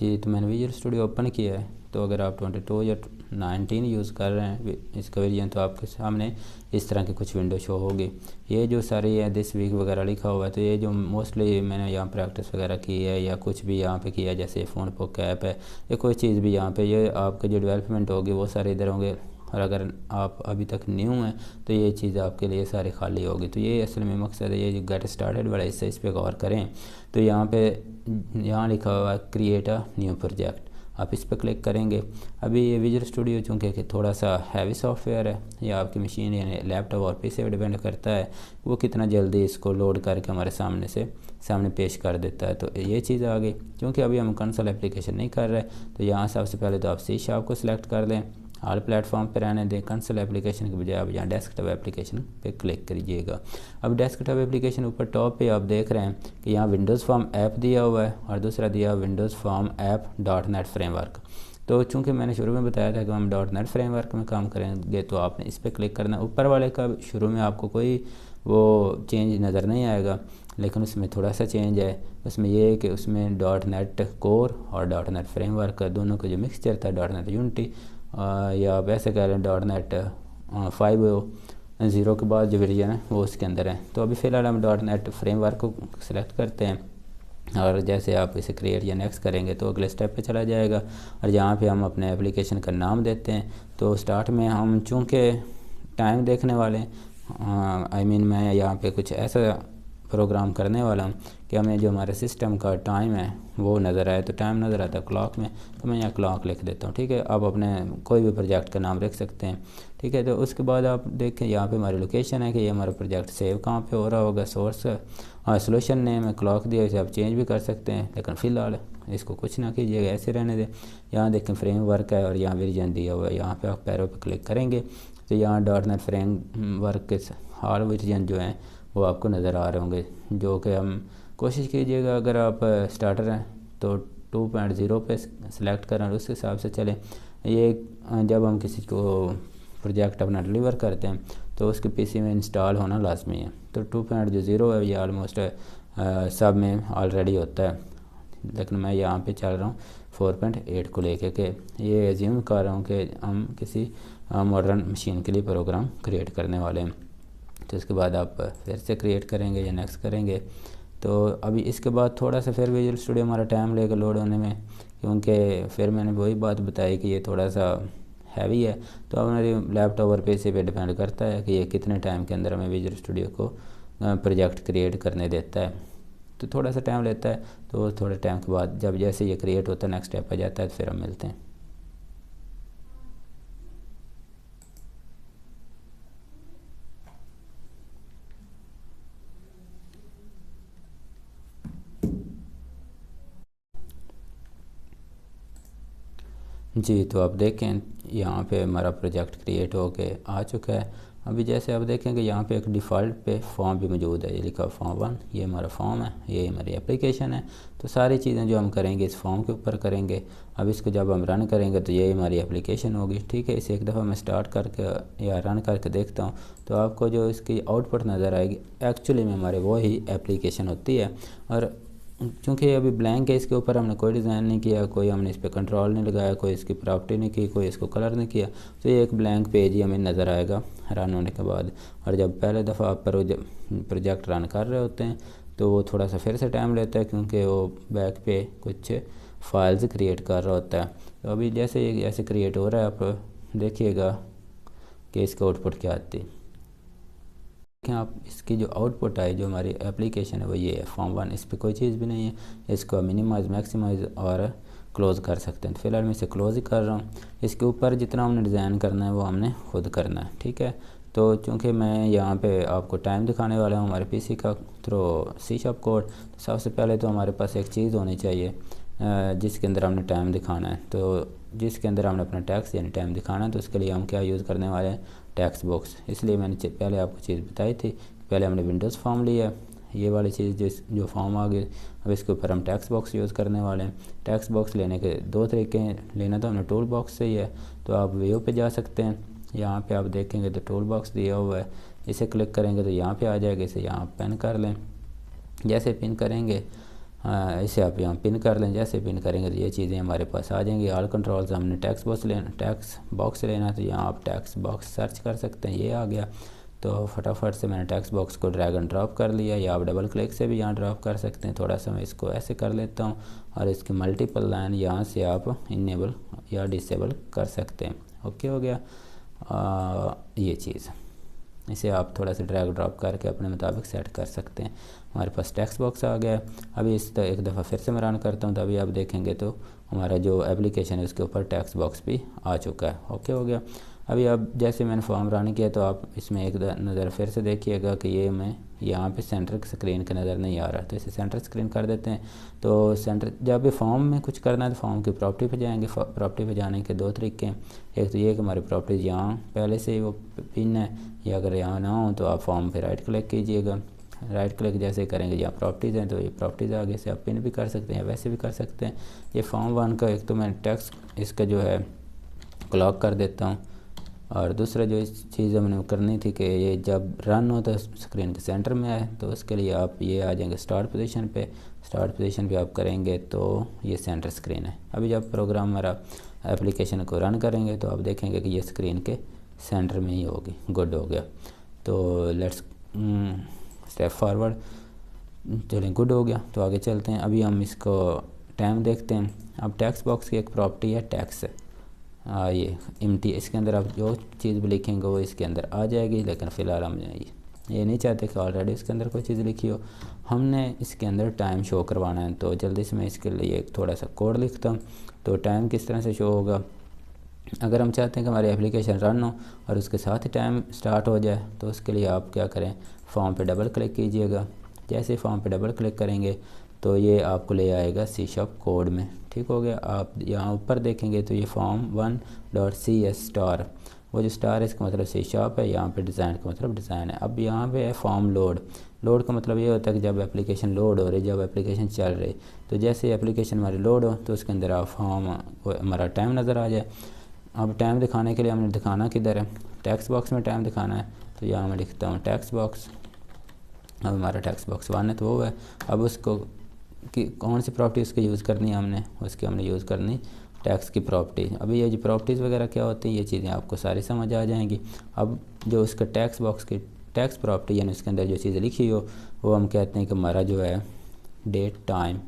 जी, तो मैंने visual studio open किया है। तो अगर आप 22 या 19 यूज़ कर रहे हैं इसका वेरिएशन, तो आपके सामने इस तरह की कुछ विंडो शो होगी। ये जो सारी है दिस वीक वगैरह लिखा हुआ है, तो ये जो मोस्टली मैंने यहाँ प्रैक्टिस वगैरह की है या कुछ भी यहाँ पे किया है, जैसे फ़ोन पोक ऐप है या कोई चीज़ भी यहाँ पे, ये आपके जो डेवलपमेंट होगी वो सारे इधर होंगे। और अगर आप अभी तक न्यू हैं तो ये चीज़ आपके लिए सारी खाली होगी। तो ये असल में मकसद है, ये जो गेट स्टार्टेड वाला हिस्सा, इस पर गौर करें। तो यहाँ लिखा हुआ है क्रिएट अ न्यू प्रोजेक्ट, आप इस पर क्लिक करेंगे। अभी ये विजुअल स्टूडियो चूँकि कि थोड़ा सा हैवी सॉफ्टवेयर है, या आपकी मशीन यानी लैपटॉप और पीसी पे डिपेंड करता है वो कितना जल्दी इसको लोड करके हमारे सामने पेश कर देता है। तो ये चीज़ आ गई। क्योंकि अभी हम कंसोल एप्लीकेशन नहीं कर रहे, तो यहाँ सबसे पहले तो आप सी शार्प को सिलेक्ट कर लें, ऑल प्लेटफॉर्म पर रहने दें। कंसोल एप्लीकेशन के बजाय आप यहाँ डेस्कटॉप एप्लीकेशन पे क्लिक करिएगा। अब डेस्कटॉप एप्लीकेशन ऊपर टॉप पे आप देख रहे हैं कि यहाँ विंडोज़ फॉर्म ऐप दिया हुआ है और दूसरा दिया Windows form app .NET framework. तो चूँकि मैंने शुरू में बताया था कि हम .NET फ्रेमवर्क में काम करेंगे, तो आपने इस पर क्लिक करना। ऊपर वाले का शुरू में आपको कोई वो चेंज नज़र नहीं आएगा, लेकिन उसमें थोड़ा सा चेंज है। उसमें ये है कि उसमें .NET कोर और .NET फ्रेमवर्क दोनों का जो मिक्सचर था, .NET यूनिटी या आप ऐसे कह लें .NET 5.0 के बाद जो वर्जन है वो उसके अंदर है। तो अभी फ़िलहाल हम .NET फ्रेमवर्क को सिलेक्ट करते हैं, और जैसे आप इसे क्रिएट या नेक्स्ट करेंगे तो अगले स्टेप पे चला जाएगा। और यहाँ पे हम अपने एप्लीकेशन का नाम देते हैं। तो स्टार्ट में हम चूँकि टाइम देखने वाले मैं यहाँ पे कुछ ऐसा प्रोग्राम करने वाला हूँ कि हमें जो हमारे सिस्टम का टाइम है वो नज़र आए। तो टाइम नज़र आता है क्लॉक में, तो मैं यहाँ क्लॉक लिख देता हूँ। ठीक है, आप अपने कोई भी प्रोजेक्ट का नाम रख सकते हैं। ठीक है, तो उसके बाद आप देखें यहाँ पे हमारी लोकेशन है कि ये हमारा प्रोजेक्ट सेव कहाँ पे हो रहा होगा। सोर्स और सोल्यूशन नेम है, क्लॉक दिया, इसे आप चेंज भी कर सकते हैं, लेकिन फ़िलहाल इसको कुछ ना कीजिएगा, ऐसे रहने दें। यहाँ देखें फ्रेमवर्क है और यहाँ वर्जन दिया हुआ है। यहाँ पे आप पैरों पे क्लिक करेंगे तो यहाँ .NET फ्रेमवर्क के हर वर्जन जो हैं वो आपको नज़र आ रहे होंगे। जो कि हम कोशिश कीजिएगा, अगर आप स्टार्टर हैं तो 2.0 पे सिलेक्ट करें और उस हिसाब से चलें। ये जब हम किसी को प्रोजेक्ट अपना डिलीवर करते हैं तो उसके पीसी में इंस्टॉल होना लाजमी है। तो 2.0 है, ये ऑलमोस्ट सब में ऑलरेडी होता है, लेकिन मैं यहाँ पे चल रहा हूँ 4.8 को लेके के ये एज्यूम कर रहा हूँ कि हम किसी मॉडर्न मशीन के लिए प्रोग्राम क्रिएट करने वाले हैं। तो इसके बाद आप फिर से क्रिएट करेंगे या नेक्स्ट करेंगे। तो अभी इसके बाद थोड़ा सा फिर विजुअल स्टूडियो हमारा टाइम लेगा लोड होने में, क्योंकि फिर मैंने वही बात बताई कि ये थोड़ा सा हैवी है। तो अब हमारे लैपटॉप और पीसी पे डिपेंड करता है कि ये कितने टाइम के अंदर हमें विजुअल स्टूडियो को प्रोजेक्ट क्रिएट करने देता है। तो थोड़ा सा टाइम लेता है। तो थोड़े टाइम के बाद जब जैसे ये क्रिएट होता है, नेक्स्ट स्टेप आ जाता है, तो फिर हम मिलते हैं। जी, तो आप देखें यहाँ पे हमारा प्रोजेक्ट क्रिएट होके आ चुका है। अभी जैसे आप देखेंगे यहाँ पे एक डिफ़ॉल्ट पे फॉर्म भी मौजूद है, ये लिखा फॉर्म 1, ये हमारा फॉर्म है, ये हमारी एप्लीकेशन है। तो सारी चीज़ें जो हम करेंगे इस फॉर्म के ऊपर करेंगे। अब इसको जब हम रन करेंगे तो ये हमारी एप्लीकेशन होगी। ठीक है, इसे एक दफ़ा मैं स्टार्ट करके या रन करके देखता हूँ, तो आपको जो इसकी आउटपुट नज़र आएगी एक्चुअली में हमारे वो ही एप्लीकेशन होती है। और क्योंकि अभी ब्लैंक है, इसके ऊपर हमने कोई डिज़ाइन नहीं किया, कोई हमने इस पर कंट्रोल नहीं लगाया, कोई इसकी प्रॉपर्टी नहीं की, कोई इसको कलर नहीं किया, तो ये एक ब्लैंक पेज ही हमें नज़र आएगा रन होने के बाद। और जब पहले दफ़ा आप प्रोजेक्ट रन कर रहे होते हैं तो वो थोड़ा सा फिर से टाइम लेता है, क्योंकि वो बैक पे कुछ फाइल्स क्रिएट कर रहा होता है। तो अभी जैसे ये ऐसे क्रिएट हो रहा है, आप देखिएगा कि इसका आउटपुट क्या आती है। आप इसकी जो आउटपुट आई, जो हमारी एप्लीकेशन है वो ये है फॉर्म 1। इस पर कोई चीज़ भी नहीं है, इसको मिनिमाइज मैक्सिमाइज और क्लोज़ कर सकते हैं। तो फिलहाल मैं इसे क्लोज़ ही कर रहा हूँ। इसके ऊपर जितना हमने डिज़ाइन करना है वो हमने खुद करना है। ठीक है, तो चूँकि मैं यहाँ पे आपको टाइम दिखाने वाला हूँ हमारे पीसी का थ्रू सी शार्प कोड, तो सबसे पहले तो हमारे पास एक चीज़ होनी चाहिए जिसके अंदर हमने टाइम दिखाना है। तो जिसके अंदर हमने अपना टैक्स यानी टाइम दिखाना है, तो उसके लिए हम क्या यूज़ करने वाले हैं, टैक्स बॉक्स। इसलिए मैंने पहले आपको चीज़ बताई थी, पहले हमने विंडोज़ फॉर्म लिया, ये वाली चीज़ जो फॉर्म आ गई, अब इसके ऊपर हम टैक्स बॉक्स यूज़ करने वाले हैं। टैक्स बॉक्स लेने के दो तरीके हैं, लेना तो हमने टूल बॉक्स से ही है। तो आप व्यू पे जा सकते हैं, यहाँ पे आप देखेंगे तो टूल बॉक्स दिया हुआ है, इसे क्लिक करेंगे तो यहाँ पे आ जाएगा, इसे यहाँ पिन कर लें। जैसे पिन करेंगे इसे आप यहाँ पिन कर लें। जैसे पिन करेंगे तो ये चीज़ें हमारे पास आ जाएंगी। ऑल कंट्रोल्स हमने टेक्स्ट बॉक्स लेना तो यहाँ आप टेक्स्ट बॉक्स सर्च कर सकते हैं, ये आ गया। तो फटाफट से मैंने टेक्स्ट बॉक्स को ड्रैग एंड ड्रॉप कर लिया, या आप डबल क्लिक से भी यहाँ ड्रॉप कर सकते हैं। थोड़ा सा मैं इसको ऐसे कर लेता हूँ और इसकी मल्टीपल लाइन यहाँ से आप इनेबल या डिसेबल कर सकते हैं। ओके हो गया ये चीज़। इसे आप थोड़ा सा ड्रैग ड्रॉप करके अपने मुताबिक सेट कर सकते हैं। हमारे पास टेक्स्ट बॉक्स आ गया है। अभी इस एक दफ़ा फिर से मैं रन करता हूँ तो अभी आप देखेंगे तो हमारा जो एप्लीकेशन है उसके ऊपर टेक्स्ट बॉक्स भी आ चुका है। ओके हो गया। अभी अब जैसे मैंने फॉर्म रन किया तो आप इसमें एक नज़र फिर से देखिएगा कि ये मैं यहाँ पे सेंटर स्क्रीन का नज़र नहीं आ रहा, तो इसे सेंटर स्क्रीन कर देते हैं। तो सेंटर जब भी फॉर्म में कुछ करना है तो फॉर्म की प्रॉपर्टी पे जाएंगे। प्रॉपर्टी पे जाने के दो तरीके हैं, एक तो ये कि हमारी प्रॉपर्टीज़ यहाँ पहले से ही वो पिन है, या अगर यहाँ ना हो तो आप फॉर्म पे राइट क्लिक कीजिएगा। राइट क्लिक जैसे करेंगे यहाँ प्रॉपर्टीज़ हैं तो ये प्रॉपर्टीज़ आगे से आप पिन भी कर सकते हैं, वैसे भी कर सकते हैं। ये फॉर्म 1 का एक तो मैं टेक्स्ट इसका जो है क्लॉक कर देता हूँ, और दूसरा जो इस चीज़ हमने करनी थी कि ये जब रन हो तो स्क्रीन के सेंटर में आए, तो उसके लिए आप ये आ जाएंगे स्टार्ट पोजीशन पे। स्टार्ट पोजीशन पे आप करेंगे तो ये सेंटर स्क्रीन है। अभी जब प्रोग्राम हमारा एप्लीकेशन को रन करेंगे तो आप देखेंगे कि ये स्क्रीन के सेंटर में ही होगी। गुड हो गया। तो लेट्स स्टेप फॉरवर्ड, चलें गुड हो गया। तो आगे चलते हैं। अभी हम इसको टाइम देखते हैं। अब टेक्स्ट बॉक्स की एक प्रॉपर्टी है टेक्स्ट, ये एम्प्टी, इसके अंदर आप जो चीज़ भी लिखेंगे वो इसके अंदर आ जाएगी। लेकिन फ़िलहाल हम ये नहीं चाहते कि ऑलरेडी इसके अंदर कोई चीज़ लिखी हो, हमने इसके अंदर टाइम शो करवाना है। तो जल्दी से मैं इसके लिए एक थोड़ा सा कोड लिखता हूँ। तो टाइम किस तरह से शो होगा, अगर हम चाहते हैं कि हमारी एप्लीकेशन रन हो और उसके साथ ही टाइम स्टार्ट हो जाए, तो उसके लिए आप क्या करें, फॉर्म पे डबल क्लिक कीजिएगा। जैसे फॉर्म पे डबल क्लिक करेंगे तो ये आपको ले आएगा C# कोड में। ठीक हो गया। आप यहाँ ऊपर देखेंगे तो ये form1.cs*, वो जो स्टार है इसका मतलब C# है, यहाँ पे डिज़ाइन का मतलब डिज़ाइन है। अब यहाँ पे है फॉर्म लोड का मतलब ये होता है कि जब एप्लीकेशन लोड हो रही, जब एप्लीकेशन चल रही, तो जैसे एप्लीकेशन हमारी लोड हो तो उसके अंदर आप फॉर्म हमारा टाइम नज़र आ जाए। अब टाइम दिखाने के लिए हमने दिखाना किधर है, टेक्स्ट बॉक्स में टाइम दिखाना है। तो यहाँ मैं लिखता हूँ टेक्स्ट बॉक्स। अब हमारा टेक्स्ट बॉक्स 1 है तो वो है। अब उसको कि कौन सी प्रॉपर्टी उसकी यूज़ करनी है, हमने यूज़ करनी टेक्स्ट की प्रॉपर्टी। अभी ये जो प्रॉपर्टीज़ वगैरह क्या होती हैं ये चीज़ें आपको सारी समझ आ जाएंगी। अब जो उसका टेक्स्ट बॉक्स की टेक्स्ट प्रॉपर्टी यानी उसके अंदर जो चीज़ें लिखी हो वो हम कहते हैं कि हमारा जो है डेट टाइम,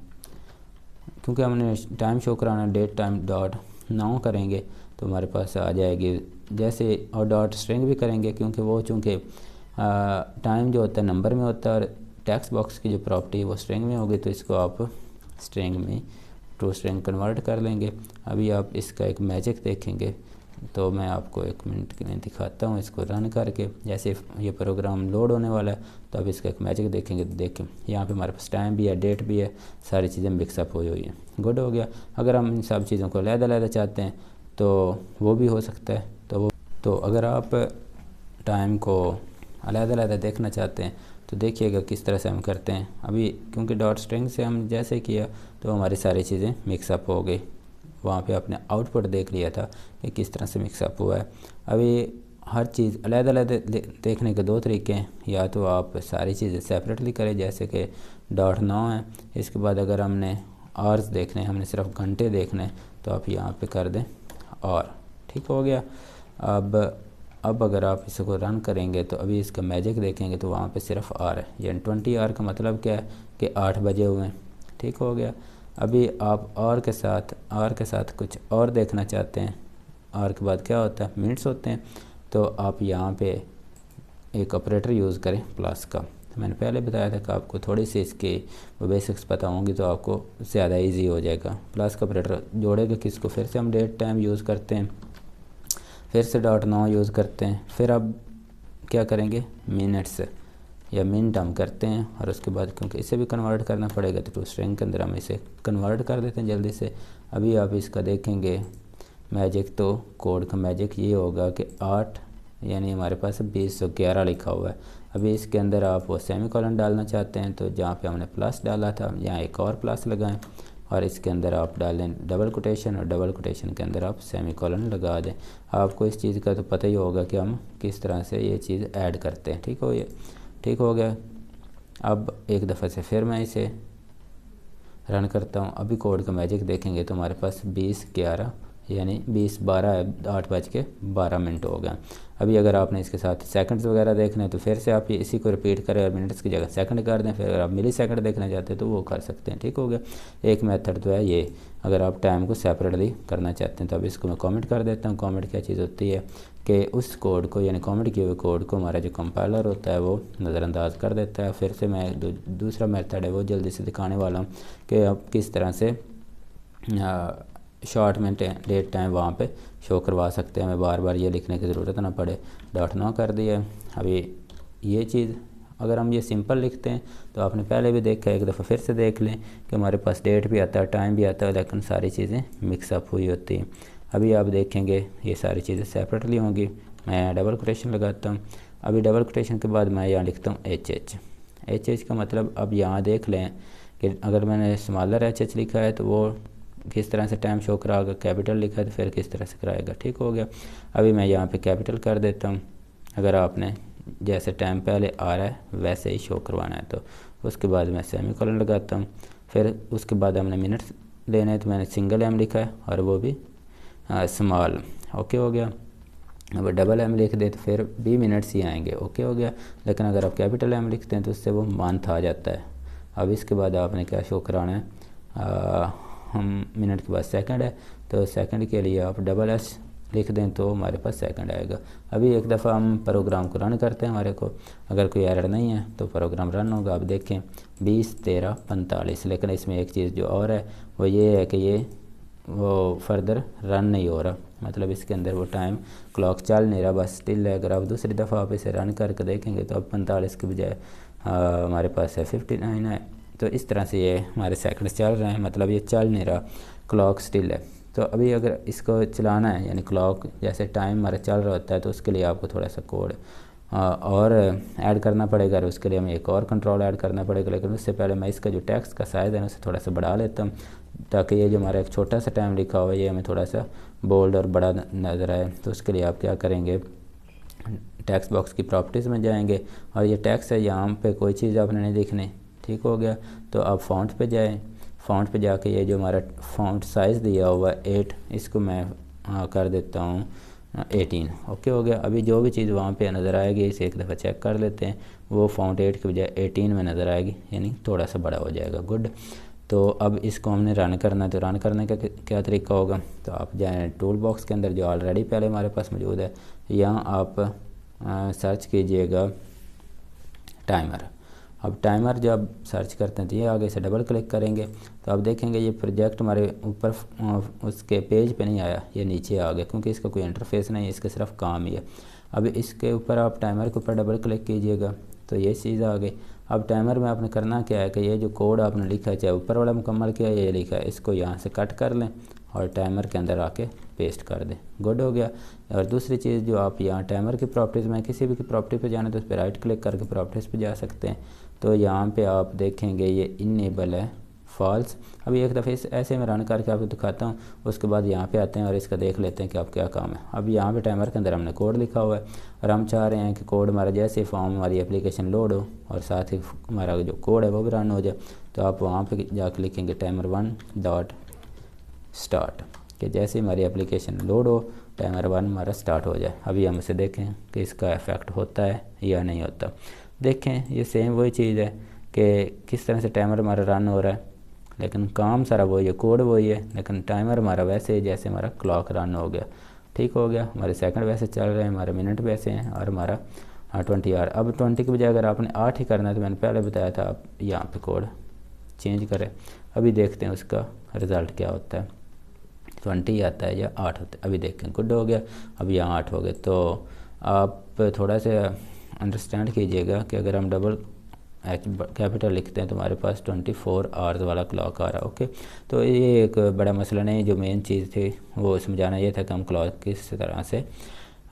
क्योंकि हमने टाइम शो कराना, डेट टाइम डॉट नाउ करेंगे तो हमारे पास आ जाएगी। जैसे और डॉट स्ट्रिंग भी करेंगे क्योंकि वो चूँकि टाइम जो होता है नंबर में होता है और टेक्स्ट बॉक्स की जो प्रॉपर्टी है वो स्ट्रिंग में होगी, तो इसको आप स्ट्रिंग में टू स्ट्रिंग कन्वर्ट कर लेंगे। अभी आप इसका एक मैजिक देखेंगे, तो मैं आपको 1 मिनट के लिए दिखाता हूँ इसको रन करके। जैसे ये प्रोग्राम लोड होने वाला है तो अब इसका एक मैजिक देखेंगे तो देखें यहाँ पे हमारे पास टाइम भी है, डेट भी है, सारी चीज़ें मिक्सअप हुई हुई हैं। गुड हो गया। अगर हम इन सब चीज़ों को अलग-अलग चाहते हैं तो वो भी हो सकता है। तो अगर आप टाइम को अलग-अलग देखना चाहते हैं तो देखिएगा किस तरह से हम करते हैं। अभी क्योंकि डॉट स्ट्रिंग से हम जैसे किया तो हमारी सारी चीज़ें मिक्सअप हो गई। वहाँ पे आपने आउटपुट देख लिया था कि किस तरह से मिक्सअप हुआ है। अभी हर चीज़ अलग-अलग देखने के 2 तरीके हैं, या तो आप सारी चीज़ें सेपरेटली करें जैसे कि डॉट 9 है। इसके बाद अगर हमने आवर्स देखने, हमने सिर्फ घंटे देखने, तो आप यहाँ पे कर दें और। ठीक हो गया। अब अगर आप इसको रन करेंगे तो अभी इसका मैजिक देखेंगे तो वहाँ पे सिर्फ आर है, यानी 20 आवर का मतलब क्या है कि 8 बजे हुए हैं। ठीक हो गया। अभी आप आर के साथ कुछ और देखना चाहते हैं, आर के बाद क्या होता है, मिनट्स होते हैं, तो आप यहाँ पे एक ऑपरेटर यूज़ करें प्लस का। मैंने पहले बताया था कि आपको थोड़ी सी इसकी बेसिक्स पता होंगी तो आपको ज़्यादा ईजी हो जाएगा। प्लस का ऑपरेटर जोड़ेगा किसको, फिर से हम डेट टाइम यूज़ करते हैं, फिर से डॉट 9 यूज़ करते हैं, फिर अब क्या करेंगे, मिनट्स या मिनट हम करते हैं, और उसके बाद क्योंकि इसे भी कन्वर्ट करना पड़ेगा तो टू स्ट्रिंग के अंदर हम इसे कन्वर्ट कर देते हैं जल्दी से। अभी आप इसका देखेंगे मैजिक, तो कोड का मैजिक ये होगा कि 8 यानी हमारे पास 2011 लिखा हुआ है। अभी इसके अंदर आप वो सेमीकोलन डालना चाहते हैं तो जहाँ पे हमने प्लस डाला था यहाँ एक और प्लस लगाएं, और इसके अंदर आप डालें डबल कोटेशन, और डबल कोटेशन के अंदर आप सेमीकोलन लगा दें। आपको इस चीज़ का तो पता ही होगा कि हम किस तरह से ये चीज़ ऐड करते हैं। ठीक हो गया। अब एक दफ़ा से फिर मैं इसे रन करता हूँ। अभी कोड का मैजिक देखेंगे तो हमारे पास 20:11 यानी 20:12 है, 8:12 हो गया। अभी अगर आपने इसके साथ सेकंड्स वगैरह देखने हैं तो फिर से आप इसी को रिपीट करें और मिनट्स की जगह सेकंड कर दें। फिर अगर आप मिली सेकंड देखना चाहते हैं तो वो कर सकते हैं। ठीक हो गया। एक मेथड तो है ये, अगर आप टाइम को सेपरेटली करना चाहते हैं तो अब इसको मैं कमेंट कर देता हूँ। कमेंट क्या चीज़ होती है कि उस कोड को यानी कमेंट किए हुए कोड को हमारा जो कंपाइलर होता है वो नज़रअंदाज कर देता है। फिर से मैं दूसरा मेथड है वो जल्दी से दिखाने वाला हूँ कि आप किस तरह से शॉर्ट में डेट टाइम वहाँ पे शो करवा सकते हैं। हमें बार बार ये लिखने की ज़रूरत ना पड़े। .9 कर दिया। अभी ये चीज़ अगर हम ये सिंपल लिखते हैं तो आपने पहले भी देखा है, एक दफ़ा फिर से देख लें कि हमारे पास डेट भी आता है, टाइम भी आता है, लेकिन सारी चीज़ें मिक्सअप हुई होती हैं। अभी आप देखेंगे ये सारी चीज़ें सेपरेटली होंगी। मैं डबल कोटेशन लगाता हूँ। अभी डबल कोटेशन के बाद मैं यहाँ लिखता हूँ HH का मतलब अब यहाँ देख लें कि अगर मैंने स्मॉलर HH लिखा है तो वो किस तरह से टाइम शो कराएगा, कैपिटल लिखा है तो फिर किस तरह से कराएगा। ठीक हो गया। अभी मैं यहाँ पे कैपिटल कर देता हूँ। अगर आपने जैसे टाइम पहले आ रहा है वैसे ही शो करवाना है तो उसके बाद मैं सेमीकोलन लगाता हूँ। फिर उसके बाद हमने मिनट्स लेने हैं तो मैंने सिंगल M लिखा है और वो भी स्मॉल। ओके हो गया। अब डबल M लिख दे तो फिर भी मिनट्स ही आएंगे। ओके हो गया। लेकिन अगर आप कैपिटल M लिखते हैं तो उससे वो मंथ आ जाता है। अब इसके बाद आपने क्या शो कराना है, हम मिनट के बाद सेकंड है तो सेकंड के लिए आप डबल S लिख दें तो हमारे पास सेकंड आएगा। अभी एक दफ़ा हम प्रोग्राम को रन करते हैं। हमारे को अगर कोई एरर नहीं है तो प्रोग्राम रन होगा। आप देखें 20, 13, 45। लेकिन इसमें एक चीज़ जो और है वो ये है कि ये वो फर्दर रन नहीं हो रहा, मतलब इसके अंदर वो टाइम क्लॉक चल नहीं रहा, बस स्टिल है। अगर आप दूसरी दफ़ा आप इसे रन करके देखेंगे तो अब 45 के बजाय हमारे पास है 59 है। तो इस तरह से ये हमारे सेकंड्स चल रहे हैं, मतलब ये चल नहीं रहा, क्लॉक स्टिल है। तो अभी अगर इसको चलाना है यानी क्लॉक जैसे टाइम हमारा चल रहा होता है तो उसके लिए आपको थोड़ा सा कोड और ऐड करना पड़ेगा और उसके लिए हमें एक और कंट्रोल ऐड करना पड़ेगा। लेकिन उससे पहले मैं इसका जो टेक्स्ट का साइज़ है ना उसे थोड़ा सा बढ़ा लेता हूँ ताकि ये जो हमारा एक छोटा सा टाइम लिखा हुआ है ये हमें थोड़ा सा बोल्ड और बड़ा नज़र आए। तो उसके लिए आप क्या करेंगे, टेक्स्ट बॉक्स की प्रॉपर्टीज़ में जाएंगे और ये टेक्स्ट है यहाँ पे कोई चीज़ आपने नहीं लिखनी। ठीक हो गया। तो आप फ़ॉन्ट पे जाएं। फ़ॉन्ट पे जाके ये जो हमारा फ़ॉन्ट साइज़ दिया हुआ है 8, इसको मैं कर देता हूँ 18। ओके हो गया। अभी जो भी चीज़ वहाँ पे नज़र आएगी इसे एक दफ़ा चेक कर लेते हैं, वो फ़ॉन्ट 8 के बजाय 18 में नज़र आएगी, यानी थोड़ा सा बड़ा हो जाएगा। गुड। तो अब इसको हमने रन करना है। तो रन करने का क्या तरीका होगा, तो आप जाएँ टूल बॉक्स के अंदर जो ऑलरेडी पहले हमारे पास मौजूद है, यहाँ आप सर्च कीजिएगा टाइमर। अब टाइमर जब सर्च करते हैं तो ये आगे से डबल क्लिक करेंगे तो आप देखेंगे ये प्रोजेक्ट हमारे ऊपर उसके पेज पे नहीं आया, ये नीचे आ गया क्योंकि इसका कोई इंटरफेस नहीं है, इसका सिर्फ काम ही है। अब इसके ऊपर आप टाइमर के ऊपर डबल क्लिक कीजिएगा तो ये चीज़ आ गई। अब टाइमर में आपने करना क्या है कि ये जो कोड आपने लिखा है चाहे ऊपर वाला मुकम्मल किया ये लिखा है, इसको यहाँ से कट कर लें और टाइमर के अंदर आके पेस्ट कर दें। गुड हो गया। और दूसरी चीज़ जो आप यहाँ टाइमर की प्रॉपर्टीज़ में किसी भी की प्रॉपर्टी पे जाना तो उस पर राइट क्लिक करके प्रॉपर्टीज़ पे जा सकते हैं। तो यहाँ पे आप देखेंगे ये इनेबल है फॉल्स। अभी एक दफ़े ऐसे में रन करके आपको दिखाता हूँ, उसके बाद यहाँ पे आते हैं और इसका देख लेते हैं कि आप क्या काम है। अब यहाँ पे टाइमर के अंदर हमने कोड लिखा हुआ है और हम चाह रहे हैं कि कोड हमारा जैसे फॉर्म हमारी एप्लीकेशन लोड हो और साथ ही हमारा जो कोड है वो भी रन हो जाए। तो आप वहाँ पे जाकर लिखेंगे टाइमर 1 स्टार्ट, कि जैसे हमारी एप्लीकेशन लोड हो टाइमर 1 हमारा स्टार्ट हो जाए। अभी हम इसे देखें कि इसका इफ़ेक्ट होता है या नहीं होता। देखें ये सेम वही चीज़ है कि किस तरह से टाइमर हमारा रन हो रहा है, लेकिन काम सारा वही है, कोड वही है, लेकिन टाइमर हमारा वैसे ही जैसे हमारा क्लॉक रन हो गया। ठीक हो गया। हमारे सेकंड वैसे चल रहे हैं, हमारे मिनट वैसे हैं और हमारा 20 आवर। अब 20 के बजाय अगर आपने 8 ही करना है तो मैंने पहले बताया था आप यहाँ पे कोड चेंज करें। अभी देखते हैं उसका रिज़ल्ट क्या होता है, 20 आता है या 8 होता है। अभी देखें गुड हो गया। अब यहाँ 8 हो गए। तो आप थोड़ा सा अंडरस्टैंड कीजिएगा कि अगर हम डबल एच कैपिटल लिखते हैं तो हमारे पास 24 आवर्स वाला क्लॉक आ रहा है। ओके। तो ये एक बड़ा मसला नहीं, जो मेन चीज़ थी वो समझाना ये था कि हम क्लॉक किस तरह से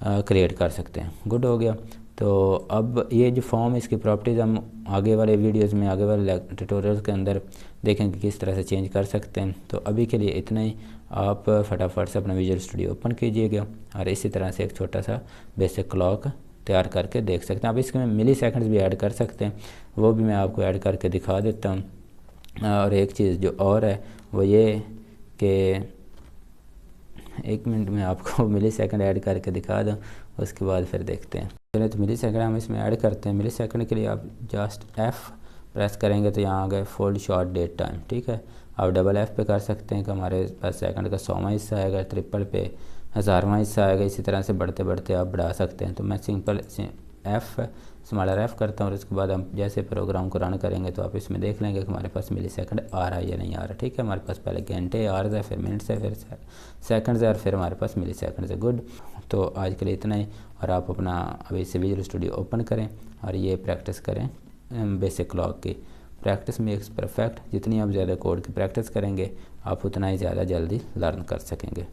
क्रिएट कर सकते हैं। गुड हो गया। तो अब ये जो फॉर्म इसकी प्रॉपर्टीज़ हम आगे वाले वीडियोज़ में आगे वाले ट्यूटोरियल्स के अंदर देखेंगे किस तरह से चेंज कर सकते हैं। तो अभी के लिए इतना ही। आप फटाफट से अपना विजुअल स्टूडियो ओपन कीजिएगा और इसी तरह से एक छोटा सा बेसिक क्लॉक तैयार करके देख सकते हैं। अब इसमें मिली सेकंड्स भी ऐड कर सकते हैं, वो भी मैं आपको ऐड करके दिखा देता हूँ। और एक चीज़ जो और है वो ये कि 1 मिनट में आपको मिली सेकंड ऐड करके दिखा दूँ, उसके बाद फिर देखते हैं। चलिए तो मिली सेकंड हम इसमें ऐड करते हैं। मिली सेकंड के लिए आप जस्ट F प्रेस करेंगे तो यहाँ आ गए फुल शॉर्ट डेट टाइम, ठीक है। आप डबल F पे कर सकते हैं कि हमारे पास सेकंड का 100वां हिस्सा आएगा, ट्रिपल पे 1000वां हिस्सा आएगा। इसी तरह से बढ़ते बढ़ते आप बढ़ा सकते हैं। तो मैं सिंपल F स्मॉलर F करता हूँ और उसके बाद हम जैसे प्रोग्राम को रन करेंगे तो आप इसमें देख लेंगे कि हमारे पास मिली सेकंड आ रहा है या नहीं आ रहा, ठीक है। हमारे पास पहले घंटे आवर्स है, फिर मिनट्स है, फिर सेकंड्स है और फिर हमारे पास मिली सेकंड्स है। गुड। तो आज के लिए इतना ही, और आप अपना अभी से विजुअल स्टूडियो ओपन करें और ये प्रैक्टिस करें बेसिक क्लॉक की। Practice makes perfect. जितनी आप ज़्यादा कोड की प्रैक्टिस करेंगे आप उतना ही ज़्यादा जल्दी लर्न कर सकेंगे।